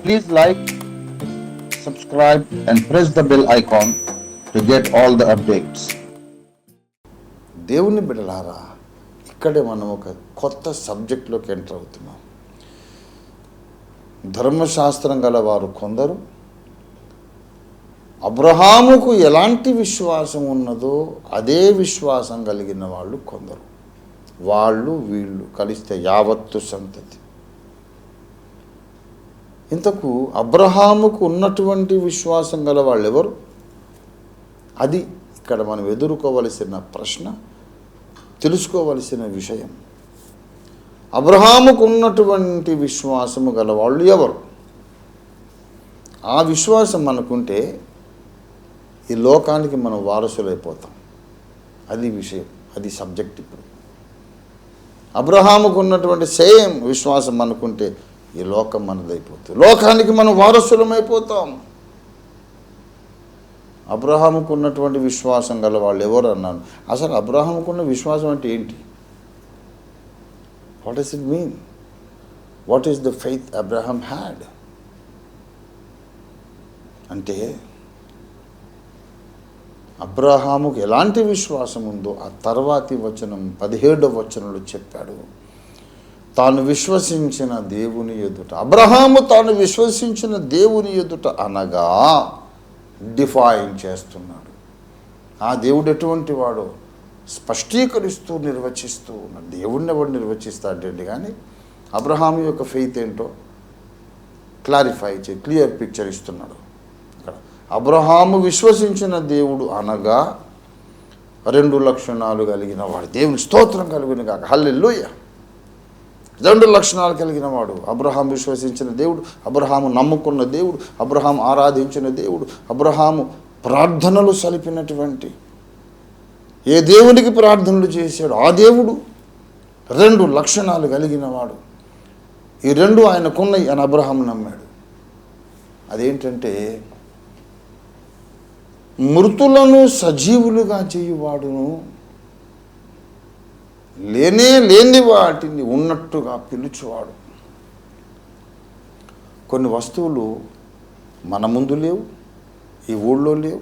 Please like, subscribe and press the bell icon to get all the updates. దేవుని బిడ్డలారా, ఇక్కడే మనం ఒక కొత్త సబ్జెక్ట్లోకి ఎంటర్ అవుతున్నాం. ధర్మశాస్త్రం గల వారు కొందరు, అబ్రహాముకు ఎలాంటి విశ్వాసం ఉన్నదో అదే విశ్వాసం కలిగిన వాళ్ళు కొందరు. వాళ్ళు వీళ్ళు కలిస్తే యావత్తు సంతతి. ఇంతకు అబ్రహాముకు ఉన్నటువంటి విశ్వాసం గల వాళ్ళు ఎవరు? అది ఇక్కడ మనం ఎదుర్కోవలసిన ప్రశ్న, తెలుసుకోవలసిన విషయం. అబ్రహాముకు ఉన్నటువంటి విశ్వాసము గల వాళ్ళు ఎవరు? ఆ విశ్వాసం మనకుంటే ఈ లోకానికి మనం వారసులైపోతాం. అది విషయం, అది సబ్జెక్ట్. ఇప్పుడు అబ్రహాముకు ఉన్నటువంటి సేమ్ విశ్వాసం మనకుంటే ఈ లోకం మనదైపోతుంది, లోకానికి మనం వారసులమైపోతాం. అబ్రహాముకు ఉన్నటువంటి విశ్వాసం గల వాళ్ళు ఎవరు అన్నాను. అసలు అబ్రహాముకున్న విశ్వాసం అంటే ఏంటి? What does it mean? What is the faith Abraham had? అంటే అబ్రహాముకు ఎలాంటి విశ్వాసం ఉందో ఆ తర్వాతి వచనం 17వ వచనంలో చెప్పాడు. తాను విశ్వసించిన దేవుని ఎదుట, అబ్రహాము తాను విశ్వసించిన దేవుని ఎదుట అనగా డిఫైన్ చేస్తున్నాడు. ఆ దేవుడు ఎటువంటి వాడో స్పష్టీకరిస్తూ నిర్వచిస్తూ ఉన్నాడు. దేవుడిని ఎవడు నిర్వచిస్తాడండి, కానీ అబ్రహాము యొక్క ఫెయిత్ ఏంటో క్లారిఫై చేసి క్లియర్ పిక్చర్ ఇస్తున్నాడు. ఇక్కడ అబ్రహాము విశ్వసించిన దేవుడు అనగా 2 లక్షణాలు కలిగిన వాడు. దేవుని స్తోత్రం కలిగిన కాక, హల్లెలూయా. 2 లక్షణాలు కలిగిన వాడు అబ్రహాము విశ్వసించిన దేవుడు, అబ్రహాము నమ్ముకున్న దేవుడు, అబ్రహాము ఆరాధించిన దేవుడు, అబ్రహాము ప్రార్థనలు సలిపినటువంటి, ఏ దేవునికి ప్రార్థనలు చేశాడు ఆ దేవుడు 2 లక్షణాలు కలిగిన వాడు. ఈ 2 ఆయనకున్నాయి అని అబ్రహాము నమ్మాడు. అదేంటంటే మృతులను సజీవులుగా చేయువాడును, లేని వాటిని ఉన్నట్టుగా పిలుచువాడు. కొన్ని వస్తువులు మన ముందు లేవు, ఈ ఊళ్ళో లేవు,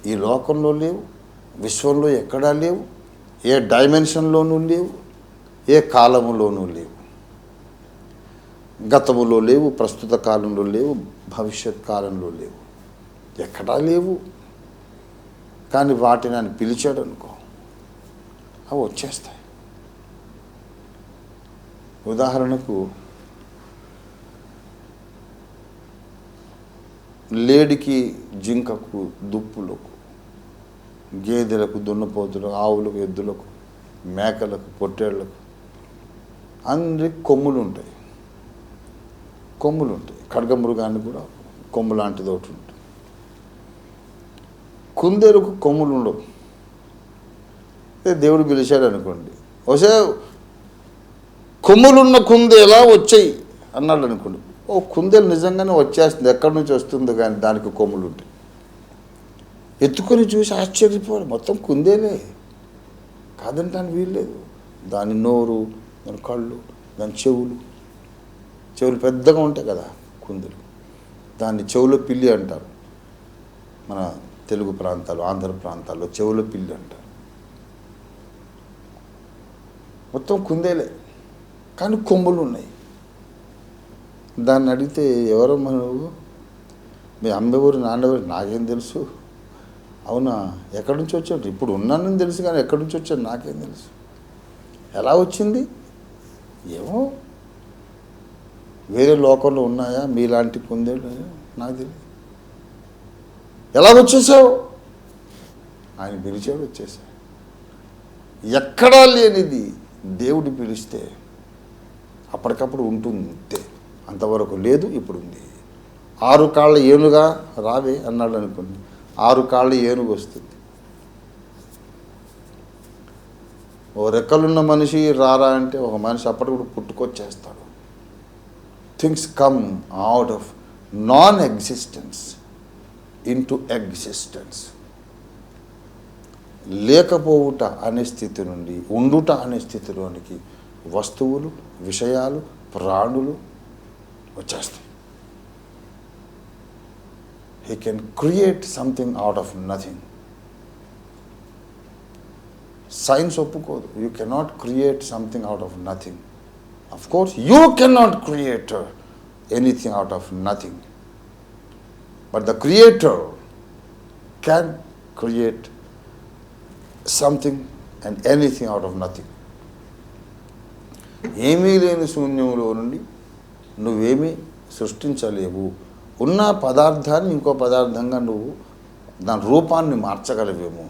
ఈ లోకంలో లేవు, విశ్వంలో ఎక్కడా లేవు, ఏ డైమెన్షన్లోనూ లేవు, ఏ కాలములోనూ లేవు. గతములో లేవు, ప్రస్తుత కాలంలో లేవు, భవిష్యత్ కాలంలో లేవు, ఎక్కడా లేవు. కానీ వాటిని ఆయన పిలిచాడు అనుకో, అవి వచ్చేస్తాయి. ఉదాహరణకు లేడికి, జింకకు, దుప్పులకు, గేదెలకు, దున్నపోతులకు, ఆవులకు, ఎద్దులకు, మేకలకు, పొట్టేళ్లకు అందరికి కొమ్ములు ఉంటాయి. ఖడ్గమృగానికి కూడా కొమ్ము లాంటిది ఒకటి ఉంటుంది. కుందేలకు కొమ్ములు ఉండవు. దేవుడు పిలిచాడు అనుకోండి, ఒకసే కొమ్ములున్న కుందేలా వచ్చాయి అన్నాడు అనుకోండి. ఓ కుందేలు నిజంగానే వచ్చేస్తుంది, ఎక్కడి నుంచి వస్తుందో కానీ దానికి కొమ్ములు ఉంటాయి. ఎత్తుకొని చూసి ఆశ్చర్యపోవాలి, మొత్తం కుందేలే కాదంటాను వీల్లేదు. దాని నోరు, దాని కళ్ళు, దాని చెవులు పెద్దగా ఉంటాయి కదా కుందేలు. దాన్ని చెవుల పిల్లి అంటారు. మన తెలుగు ప్రాంతాలు, ఆంధ్ర ప్రాంతాల్లో చెవుల పిల్లి అంటారు. మొత్తం కుందేలే కానీ కొమ్ములు ఉన్నాయి. దాన్ని అడిగితే ఎవరమ్మా నువ్వు, మీ అమ్మెవరు, నాన్నెవరు? నాకేం తెలుసు. అవునా, ఎక్కడి నుంచి వచ్చాడు? ఇప్పుడు ఉన్నానని తెలుసు కానీ ఎక్కడి నుంచి వచ్చాడు నాకేం తెలుసు. ఎలా వచ్చింది ఏమో, వేరే లోకంలో ఉన్నాయా మీలాంటి కుందేలు? నాకు తెలియదు. ఎలా వచ్చేసావు? ఆయన పిలిచాడు, వచ్చేసావు. ఎక్కడా లేనిది దేవుడు పిలిస్తే అప్పటికప్పుడు ఉంటుంది. అంతవరకు లేదు, ఇప్పుడు ఉంది. 6 కాళ్ళ ఏనుగా రావే అన్నాడు అనుకోండి, 6 కాళ్ళ ఏనుగు వస్తుంది. ఓ రెక్కలున్న మనిషి రారా అంటే ఒక మనిషి అప్పటికప్పుడు పుట్టుకొచ్చేస్తాడు. Things come out of non existence into existence. లేకపోవుట అనే స్థితి నుండి ఉండుట అనే స్థితిలోనికి వస్తువులు, విషయాలు, ప్రాణులు వచ్చేస్తాయి. He can create something out of nothing. Science ఒప్పుకోదు. You cannot create something out of nothing. Of course, you cannot create anything out of nothing. But the Creator can create something and anything out of nothing. ఏమీ లేని శూన్యంలో నుండి నువ్వేమీ సృష్టించలేవు. ఉన్న పదార్థాన్ని ఇంకో పదార్థంగా నువ్వు దాని రూపాన్ని మార్చగలవేమో,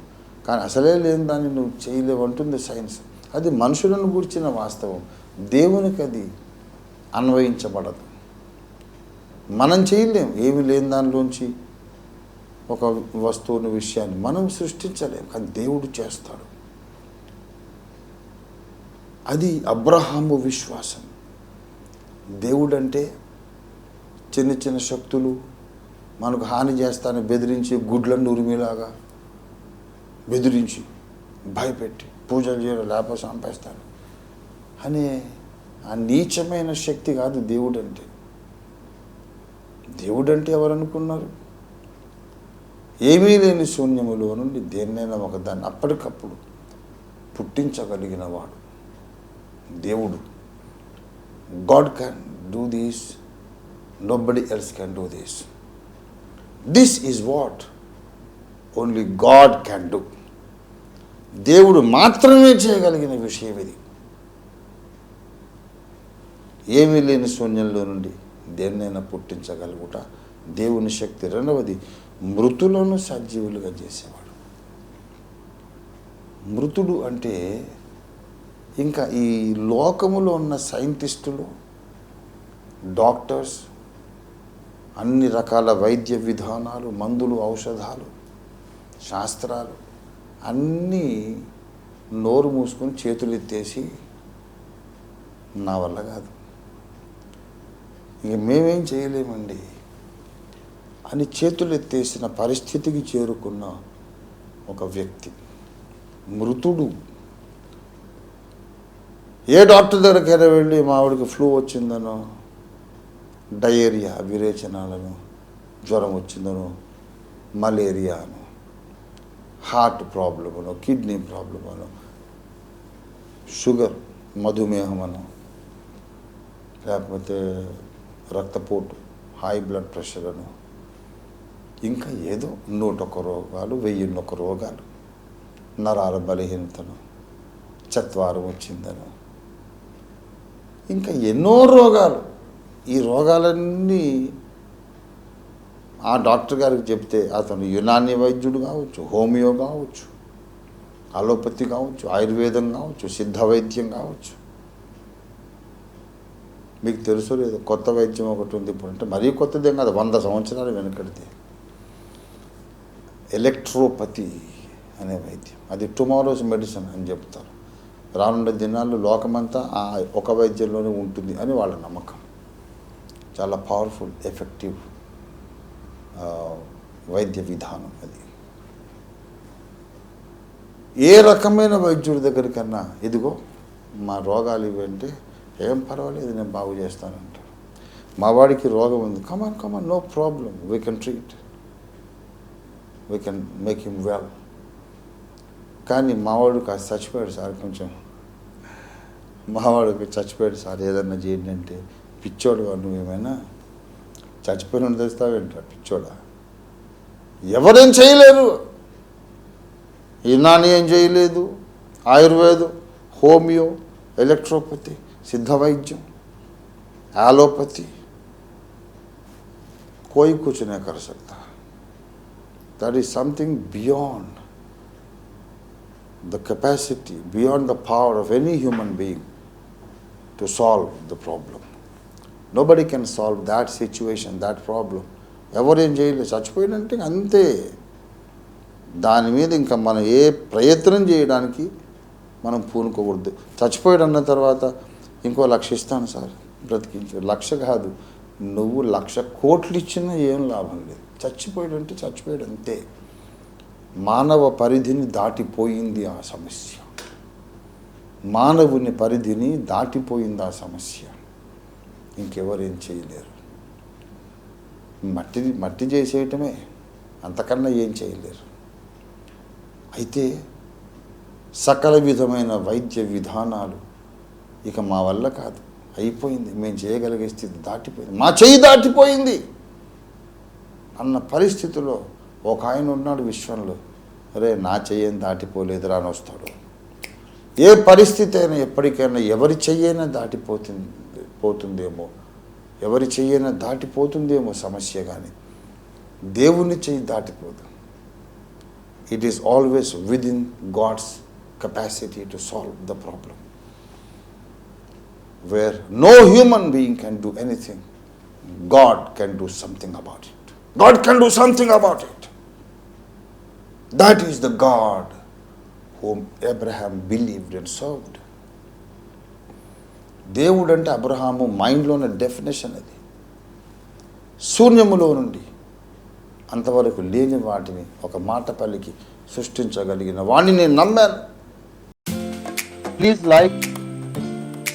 కానీ అసలే లేని దాన్ని నువ్వు చేయలేవు అంటుంది సైన్స్. అది మనుషులను గురించిన వాస్తవం. దేవునికి అది అన్వయించబడదు. మనం చేయలేం. ఏమి లేని దానిలోంచి ఒక వస్తువుని, విషయాన్ని మనం సృష్టించలేం, కానీ దేవుడు చేస్తాడు. అది అబ్రహాము విశ్వాసం. దేవుడంటే చిన్న చిన్న శక్తులు మనకు హాని చేస్తానని బెదిరించి, గుడ్లను ఉరిమిలాగా బెదిరించి భయపెట్టి పూజలు చేయడం లేకపోతే చంపేస్తాను అనే ఆ నీచమైన శక్తి కాదు దేవుడంటే. దేవుడంటే ఎవరనుకున్నారు? ఏమీ లేని శూన్యములో నుండి దేన్నైనా ఒకదాన్ని అప్పటికప్పుడు పుట్టించగలిగిన వాడు దేవుడు. God can do this. Nobody else can do this. This is what only God can do. దేవుడు మాత్రమే చేయగలిగిన విషయం ఇది. ఏమీ లేని శూన్యంలో నుండి దేన్నైనా పుట్టించగలుగుట దేవుని శక్తి. రెండవది, మృతులను సజీవులుగా చేసేవాడు. మృతుడు అంటే ఇంకా ఈ లోకములో ఉన్న సైంటిస్టులు, డాక్టర్స్, అన్ని రకాల వైద్య విధానాలు, మందులు, ఔషధాలు, శాస్త్రాలు అన్నీ నోరు మూసుకొని చేతులు ఎత్తేసి నా వల్ల కాదు, ఇక మేమేం చేయలేమండి అని చేతులు ఎత్తేసిన పరిస్థితికి చేరుకున్న ఒక వ్యక్తి మృతుడు. ఏ డాక్టర్ దగ్గరికైనా వెళ్ళి మా ఆవిడకి ఫ్లూ వచ్చిందనో, డయేరియా విరేచనాలను, జ్వరం వచ్చిందనో, మలేరియా అనో, హార్ట్ ప్రాబ్లం అనో, కిడ్నీ ప్రాబ్లం అనో, షుగర్, మధుమేహం అనో, లేకపోతే రక్తపోటు, హై బ్లడ్ ప్రెషర్ అనో, ఇంకా ఏదో 101 రోగాలు, 1001 రోగాలు, నరాల బలహీనతను, చత్వారం వచ్చిందనో, ఇంకా ఎన్నో రోగాలు. ఈ రోగాలన్నీ ఆ డాక్టర్ గారికి చెప్తే అతను యునాని వైద్యుడు కావచ్చు, హోమియో కావచ్చు, అలోపతి కావచ్చు, ఆయుర్వేదం కావచ్చు, సిద్ధ వైద్యం కావచ్చు. మీకు తెలుసో లేదు, కొత్త వైద్యం ఒకటి ఉంది ఇప్పుడు. అంటే మరీ కొత్తదేం కాదు, 100 సంవత్సరాలు వెనకడితే ఎలక్ట్రోపతి అనే వైద్యం. అది టుమారోస్ మెడిసిన్ అని చెప్తారు. రానున్న దినాల్లో లోకమంతా ఆ ఒక వైద్యంలోనే ఉంటుంది అని వాళ్ళ నమ్మకం. చాలా పవర్ఫుల్, ఎఫెక్టివ్ వైద్య విధానం అది. ఏ రకమైన వైద్యుడి దగ్గరికన్నా ఇదిగో మా రోగాలు ఇవంటే ఏం పర్వాలేదు, నేను బాగు చేస్తానంటారు. మా వాడికి రోగం ఉంది, come on no problem, we can treat, we can make him well. కానీ మావాడు కాస్త చచ్చిపోయాడు సార్, కొంచెం మావాడికి చచ్చిపోయాడు సార్, ఏదన్నా చేయండి అంటే, పిచ్చోడు నువ్వేమైనా చచ్చిపోయిన తెస్తావేంటాడు, పిచ్చోడా. ఎవరేం చేయలేరు. యునాని ఏం చేయలేదు, ఆయుర్వేదం, హోమియో, ఎలక్ట్రోపతి, సిద్ధ వైద్యం, एलोपैथी कोई कुछ नहीं कर सकता. That is something beyond the capacity, beyond the power of any human being to solve the problem. Nobody can solve that situation, that problem. ఎవరేం చేయలేదు, చచ్చిపోయినంటే అంతే. దాని మీద ఇంకా మనం ఏ ప్రయత్నం చేయడానికి మనం పూనుకోకూడదు. చచ్చిపోయాడు అన్న తర్వాత ఇంకో 1,00,000 ఇస్తాను సార్ బ్రతికించాడు, 1,00,000 కాదు, నువ్వు 1,00,000 కోట్లు ఇచ్చినా ఏం లాభం లేదు. చచ్చిపోయాడు అంటే చచ్చిపోయాడు అంతే. మానవ పరిధిని దాటిపోయింది ఆ సమస్య, మానవుని పరిధిని దాటిపోయింది ఆ సమస్య. ఇంకెవరేం చేయలేరు. మట్టి చేసేయటమే. అంతకన్నా ఏం చేయలేరు. అయితే సకల విధమైన వైద్య విధానాలు ఇక మా వల్ల కాదు, అయిపోయింది, మేము చేయగలిగే స్థితి దాటిపోయింది, మా చెయ్యి దాటిపోయింది అన్న పరిస్థితిలో ఒక ఆయన ఉన్నాడు విశ్వంలో, అరే నా చెయ్యేం దాటిపోలేదురా అని వస్తాడు. ఏ పరిస్థితి అయినా ఎప్పటికైనా ఎవరి చెయ్యైనా పోతుందేమో, ఎవరి చెయ్యైనా దాటిపోతుందేమో సమస్య, కానీ దేవుని చెయ్యి దాటిపోదు. It is always within God's capacity to solve the problem. Where no human being can do anything, God can do something about it. God can do something about it. That is the God whom Abraham believed and served. దేవుడు అంటే Abraham మైండ్లోని definition అది. శూన్యములో నుండి అంతవరకు లేని వాటిని ఒక మాట పలికి సృష్టించగలిగిన వాణ్ణి నేను నమ్మాను. Please like,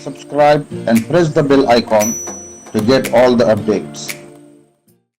subscribe and press the bell icon to get all the updates.